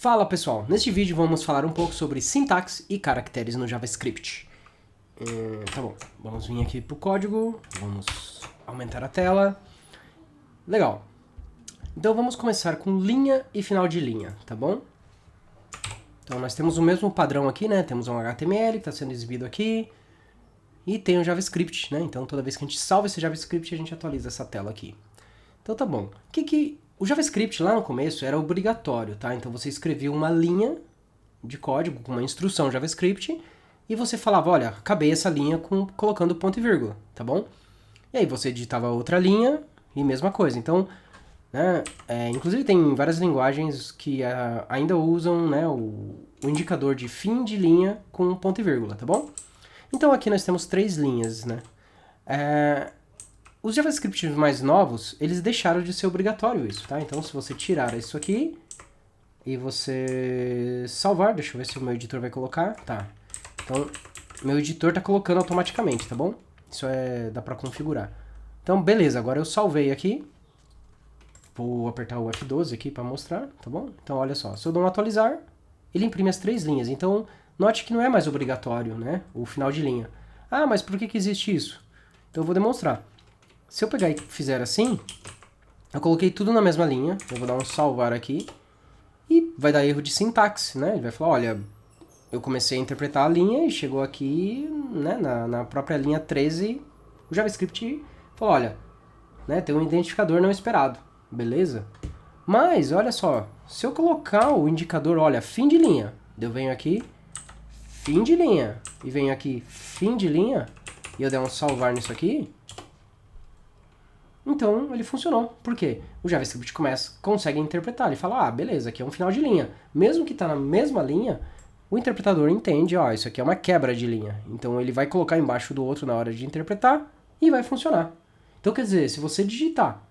Fala pessoal, neste vídeo vamos falar um pouco sobre sintaxe e caracteres no JavaScript. Tá bom, vamos vir aqui para o código, vamos aumentar a tela. Legal. Então vamos começar com linha e final de linha, tá bom? Então nós temos o mesmo padrão aqui, né? Temos um HTML que está sendo exibido aqui e tem o JavaScript, né? Então toda vez que a gente salva esse JavaScript a gente atualiza essa tela aqui. Então tá bom. O JavaScript lá no começo era obrigatório, tá? Então você escrevia uma linha de código com uma instrução JavaScript e você falava, olha, acabei essa linha colocando ponto e vírgula, tá bom? E aí você digitava outra linha e mesma coisa. Então, né, inclusive tem várias linguagens que ainda usam, né, o indicador de fim de linha com ponto e vírgula, tá bom? Então aqui nós temos 3 linhas, né? Os JavaScripts mais novos, eles deixaram de ser obrigatório isso, tá? Então, se você tirar isso aqui e você salvar, deixa eu ver se o meu editor vai colocar, tá? Então, meu editor tá colocando automaticamente, tá bom? Isso dá pra configurar. Então, beleza, agora eu salvei aqui. Vou apertar o F12 aqui pra mostrar, tá bom? Então, olha só, se eu dou um atualizar, ele imprime as 3 linhas. Então, note que não é mais obrigatório, né? O final de linha. Ah, mas por que existe isso? Então, eu vou demonstrar. Se eu pegar e fizer assim, eu coloquei tudo na mesma linha, eu vou dar um salvar aqui, e vai dar erro de sintaxe, né? Ele vai falar, olha, eu comecei a interpretar a linha e chegou aqui, né, na própria linha 13, o JavaScript falou, olha, né, tem um identificador não esperado, beleza? Mas, olha só, se eu colocar o indicador, olha, fim de linha, eu venho aqui, fim de linha, e venho aqui, fim de linha, e eu der um salvar nisso aqui, então ele funcionou. Por quê? O JavaScript consegue interpretar. Ele fala, ah, beleza, aqui é um final de linha. Mesmo que está na mesma linha, o interpretador entende, ó, isso aqui é uma quebra de linha. Então ele vai colocar embaixo do outro na hora de interpretar e vai funcionar. Então quer dizer, se você digitar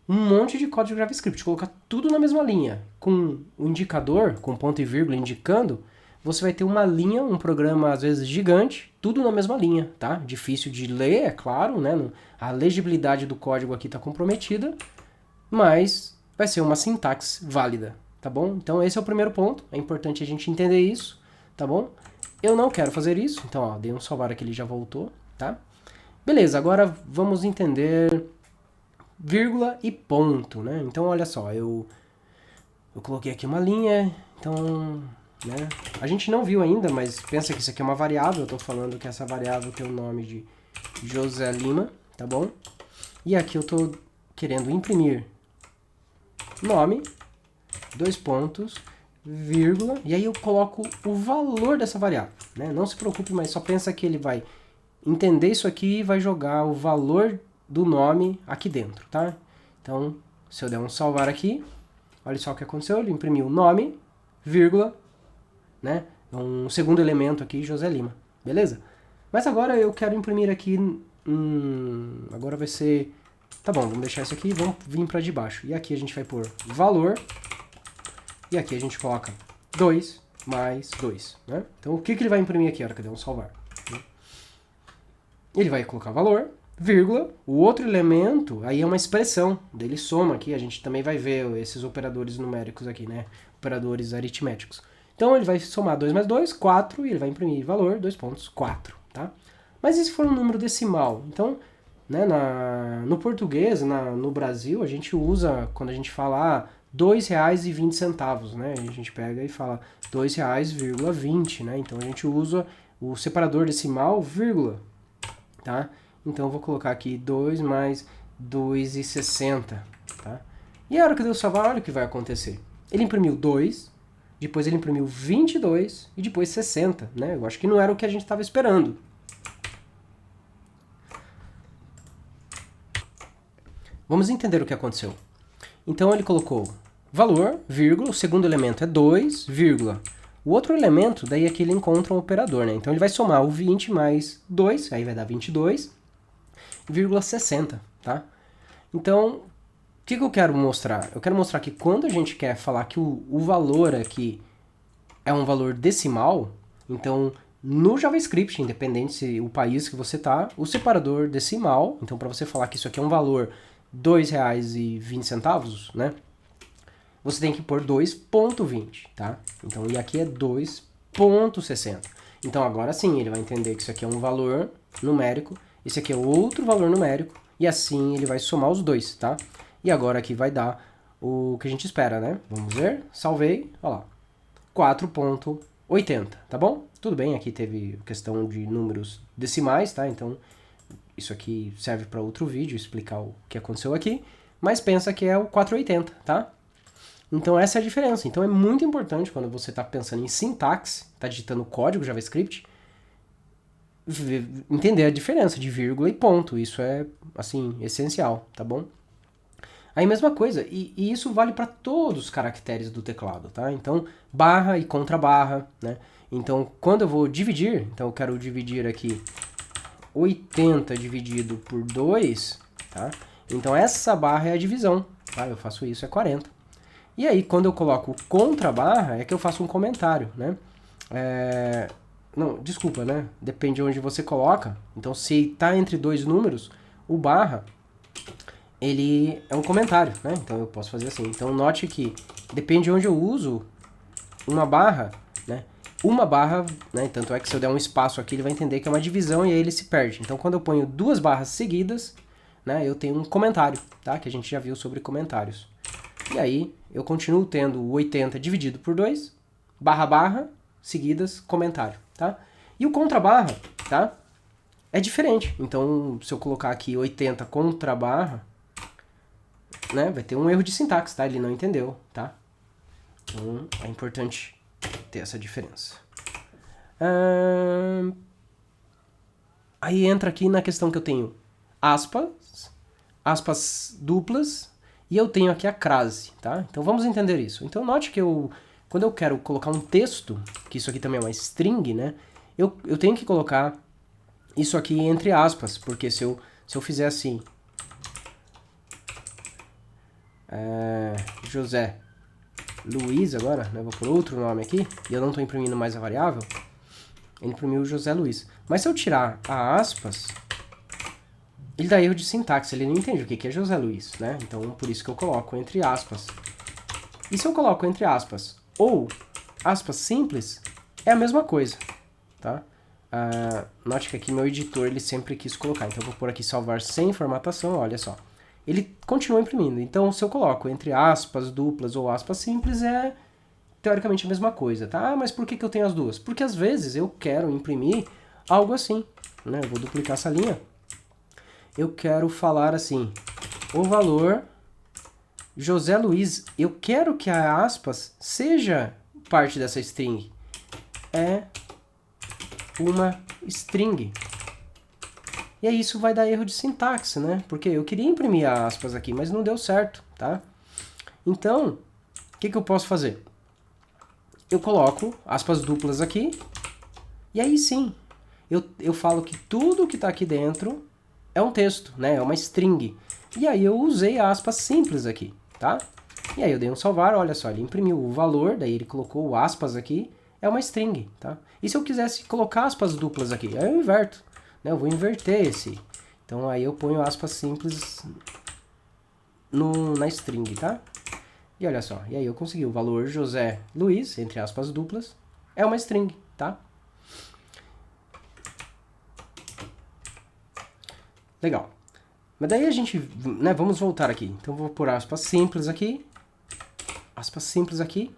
um monte de código JavaScript, colocar tudo na mesma linha, com o indicador, com ponto e vírgula indicando, você vai ter uma linha, um programa às vezes gigante, tudo na mesma linha, tá? Difícil de ler, é claro, né? A legibilidade do código aqui está comprometida, mas vai ser uma sintaxe válida, tá bom? Então esse é o primeiro ponto, é importante a gente entender isso, tá bom? Eu não quero fazer isso, então ó, dei um salvar aqui, ele já voltou, tá? Beleza, agora vamos entender vírgula e ponto, né? Então olha só, eu coloquei aqui uma linha, então... né? A gente não viu ainda, mas pensa que isso aqui é uma variável. Eu estou falando que essa variável tem o nome de José Lima, tá bom? E aqui eu estou querendo imprimir nome, 2 pontos, vírgula, e aí eu coloco o valor dessa variável, né? Não se preocupe, mas só pensa que ele vai entender isso aqui e vai jogar o valor do nome aqui dentro, tá? Então, se eu der um salvar aqui, olha só o que aconteceu, ele imprimiu nome, vírgula, né? Um segundo elemento aqui, José Lima, beleza? Mas agora eu quero imprimir aqui, agora vai ser, tá bom, vamos deixar isso aqui e vamos vir para de baixo. E aqui a gente vai pôr valor, e aqui a gente coloca 2 mais 2, né? Então o que ele vai imprimir aqui? Cadê um salvar? Ele vai colocar valor, vírgula, o outro elemento, aí é uma expressão, dele soma aqui, a gente também vai ver esses operadores numéricos aqui, né? Operadores aritméticos. Então ele vai somar 2 mais 2, 4, e ele vai imprimir valor, 2 pontos, 4, tá? Mas e se for um número decimal? Então, né, no português, no Brasil, a gente usa, quando a gente fala R$2,20, né? A gente pega e fala R$2,20, né? Então a gente usa o separador decimal, vírgula, tá? Então eu vou colocar aqui 2 mais 2,60, tá? E a hora que eu salvar, olha o que vai acontecer. Ele imprimiu 2, depois ele imprimiu 22 e depois 60, né? Eu acho que não era o que a gente estava esperando. Vamos entender o que aconteceu. Então ele colocou valor, vírgula, o segundo elemento é 2, vírgula. O outro elemento, daí aqui ele encontra um operador, né? Então ele vai somar o 20 mais 2, aí vai dar 22, vírgula 60, tá? Então... o que eu quero mostrar? Eu quero mostrar que quando a gente quer falar que o valor aqui é um valor decimal, então no JavaScript, independente se o país que você está, o separador decimal, então para você falar que isso aqui é um valor R$2,20, né? você tem que pôr 2.20, tá? Então, e aqui é 2.60. Então, agora sim, ele vai entender que isso aqui é um valor numérico, esse aqui é outro valor numérico, e assim ele vai somar os dois, tá? E agora aqui vai dar o que a gente espera, né? Vamos ver, salvei, olha lá, 4.80, tá bom? Tudo bem, aqui teve questão de números decimais, tá? Então, isso aqui serve para outro vídeo, explicar o que aconteceu aqui, mas pensa que é o 480, tá? Então essa é a diferença. Então é muito importante quando você está pensando em sintaxe, está digitando código JavaScript, entender a diferença de vírgula e ponto. Isso é, assim, essencial, tá bom? Aí mesma coisa, e isso vale para todos os caracteres do teclado, tá? Então, barra e contrabarra, né? Então, quando eu vou dividir, então eu quero dividir aqui 80 dividido por 2, tá? Então essa barra é a divisão, tá? Eu faço isso, é 40. E aí, quando eu coloco contrabarra, é que eu faço um comentário, né? Não, desculpa, né? Depende de onde você coloca. Então, se está entre dois números, o barra, ele é um comentário, né? Então, eu posso fazer assim. Então, note que depende de onde eu uso uma barra, né? Uma barra, né? Tanto é que se eu der um espaço aqui, ele vai entender que é uma divisão e aí ele se perde. Então, quando eu ponho duas barras seguidas, né? Eu tenho um comentário, tá? Que a gente já viu sobre comentários. E aí, eu continuo tendo o 80 dividido por 2, barra, barra, seguidas, comentário, tá? E o contrabarra, tá? É diferente. Então, se eu colocar aqui 80 contra barra, né? Vai ter um erro de sintaxe, tá? Ele não entendeu, tá? Então, é importante ter essa diferença. Aí entra aqui na questão que eu tenho aspas duplas, e eu tenho aqui a crase, tá? Então vamos entender isso. Então note que quando eu quero colocar um texto, que isso aqui também é uma string, né? Eu tenho que colocar isso aqui entre aspas, porque se eu fizer assim, José Luiz agora, né? Vou por outro nome aqui, e eu não estou imprimindo mais a variável, ele imprimiu o José Luiz. Mas se eu tirar a aspas, ele dá erro de sintaxe, ele não entende o que é José Luiz, né? Então, por isso que eu coloco entre aspas. E se eu coloco entre aspas ou aspas simples, é a mesma coisa, tá? Note que aqui meu editor, ele sempre quis colocar. Então, eu vou por aqui salvar sem formatação, olha só. Ele continua imprimindo. Então, se eu coloco entre aspas duplas ou aspas simples, é teoricamente a mesma coisa, tá? Mas por que eu tenho as duas? Porque às vezes eu quero imprimir algo assim, né? Eu vou duplicar essa linha. Eu quero falar assim, o valor José Luiz, eu quero que a aspas seja parte dessa string. É uma string. E aí isso vai dar erro de sintaxe, né? Porque eu queria imprimir a aspas aqui, mas não deu certo, tá? Então, o que eu posso fazer? Eu coloco aspas duplas aqui, e aí sim, eu falo que tudo que está aqui dentro é um texto, né? É uma string. E aí eu usei aspas simples aqui, tá? E aí eu dei um salvar, olha só, ele imprimiu o valor, daí ele colocou o aspas aqui, é uma string, tá? E se eu quisesse colocar aspas duplas aqui? Aí eu inverto, né? Eu vou inverter esse. Então aí eu ponho aspas simples na string, tá? E olha só, e aí eu consegui o valor José Luiz, entre aspas duplas, é uma string, tá? Legal. Mas daí a gente, né, vamos voltar aqui. Então vou pôr aspas simples aqui. Aspas simples aqui.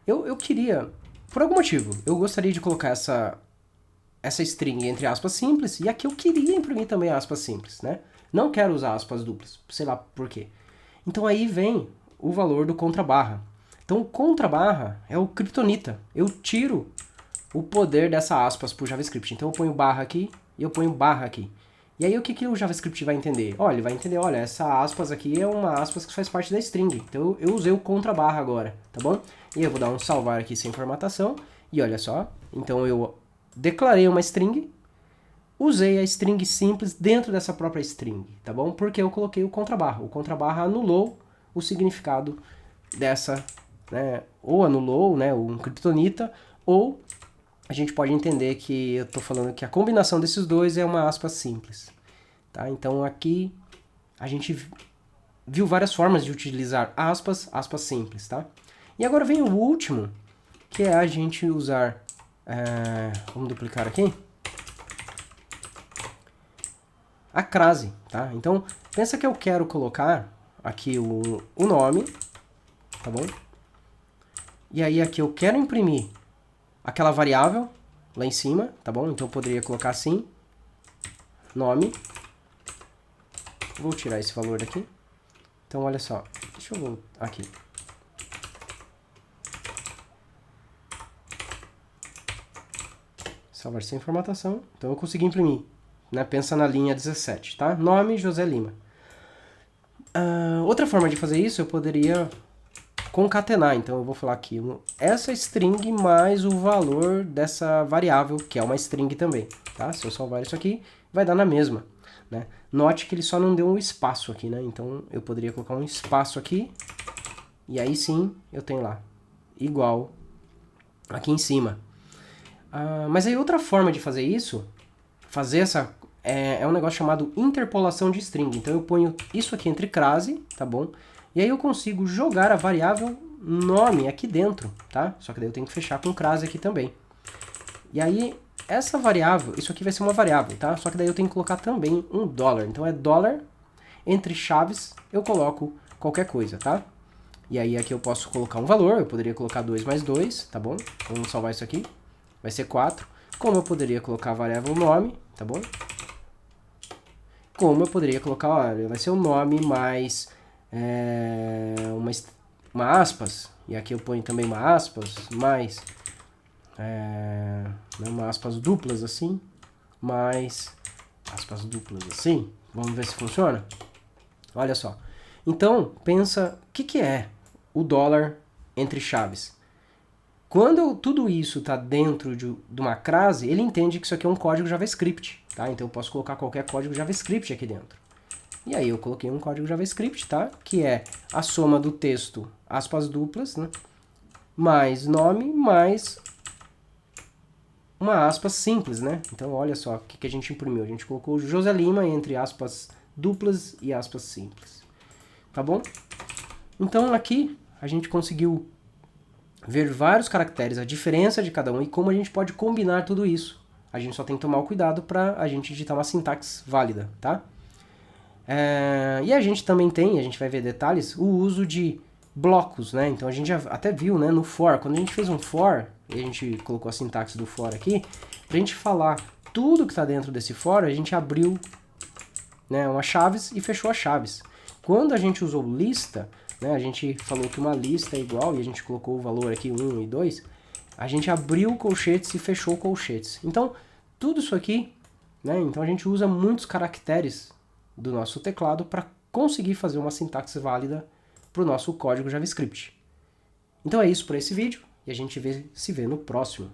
Eu queria, por algum motivo, eu gostaria de colocar essa string entre aspas simples, e aqui eu queria imprimir também aspas simples, né? Não quero usar aspas duplas, sei lá por quê. Então aí vem o valor do contrabarra. Então o contrabarra é o kryptonita. Eu tiro o poder dessa aspas por JavaScript. Então eu ponho barra aqui e eu ponho barra aqui. E aí o que o JavaScript vai entender? Olha, ele vai entender, olha, essa aspas aqui é uma aspas que faz parte da string. Então eu usei o contrabarra agora, tá bom? E eu vou dar um salvar aqui sem formatação. E olha só, então eu declarei uma string, usei a string simples dentro dessa própria string, tá bom? Porque eu coloquei o contrabarra. O contrabarra anulou o significado dessa, né? Ou anulou, né, um kryptonita, ou a gente pode entender que eu estou falando que a combinação desses dois é uma aspas simples, tá? Então aqui a gente viu várias formas de utilizar aspas, aspas simples, tá? E agora vem o último, que é a gente usar... vamos duplicar aqui. A crase, tá? Então, pensa que eu quero colocar aqui o nome, tá bom? E aí aqui eu quero imprimir aquela variável lá em cima, tá bom? Então eu poderia colocar assim, nome. Vou tirar esse valor daqui. Então olha só, deixa eu voltar aqui. Salvar sem formatação. Então eu consegui imprimir, né? Pensa na linha 17, tá? Nome José Lima. Outra forma de fazer isso, eu poderia concatenar. Então eu vou falar aqui, essa string mais o valor dessa variável, que é uma string também, tá? Se eu salvar isso aqui, vai dar na mesma, né? Note que ele só não deu um espaço aqui, né? Então eu poderia colocar um espaço aqui, e aí sim eu tenho lá, igual aqui em cima. Mas aí outra forma de fazer isso, fazer essa... É um negócio chamado interpolação de string. Então eu ponho isso aqui entre crase, tá bom? E aí eu consigo jogar a variável nome aqui dentro, tá? Só que daí eu tenho que fechar com crase aqui também. E aí essa variável, isso aqui vai ser uma variável, tá? Só que daí eu tenho que colocar também um $. Então é $, entre chaves eu coloco qualquer coisa, tá? E aí aqui eu posso colocar um valor, eu poderia colocar 2 mais 2, tá bom? Vamos salvar isso aqui, vai ser 4. Como eu poderia colocar a variável nome, tá bom? Como eu poderia colocar, olha, vai ser o nome mais uma aspas, e aqui eu ponho também uma aspas, mais uma aspas duplas assim, mais aspas duplas assim. Vamos ver se funciona? Olha só. Então, pensa, o que é o $, entre chaves? Quando tudo isso está dentro de uma crase, ele entende que isso aqui é um código JavaScript, tá? Então eu posso colocar qualquer código JavaScript aqui dentro. E aí eu coloquei um código JavaScript, tá? Que é a soma do texto, aspas duplas, né? Mais nome, mais uma aspas simples, né? Então olha só o que a gente imprimiu. A gente colocou José Lima entre aspas duplas e aspas simples. Tá bom? Então aqui a gente conseguiu ver vários caracteres, a diferença de cada um e como a gente pode combinar tudo isso. A gente só tem que tomar o cuidado para a gente digitar uma sintaxe válida, tá? E a gente também tem, a gente vai ver detalhes, o uso de blocos, né? Então a gente já até viu, né, no for, quando a gente fez um for, e a gente colocou a sintaxe do for aqui, pra gente falar tudo que está dentro desse for, a gente abriu, né, umas chaves e fechou as chaves. Quando a gente usou lista, né, a gente falou que uma lista é igual, e a gente colocou o valor aqui 1 e 2, a gente abriu colchetes e fechou colchetes. Então, tudo isso aqui, né, então a gente usa muitos caracteres do nosso teclado para conseguir fazer uma sintaxe válida para o nosso código JavaScript. Então é isso por esse vídeo, e a gente se vê no próximo.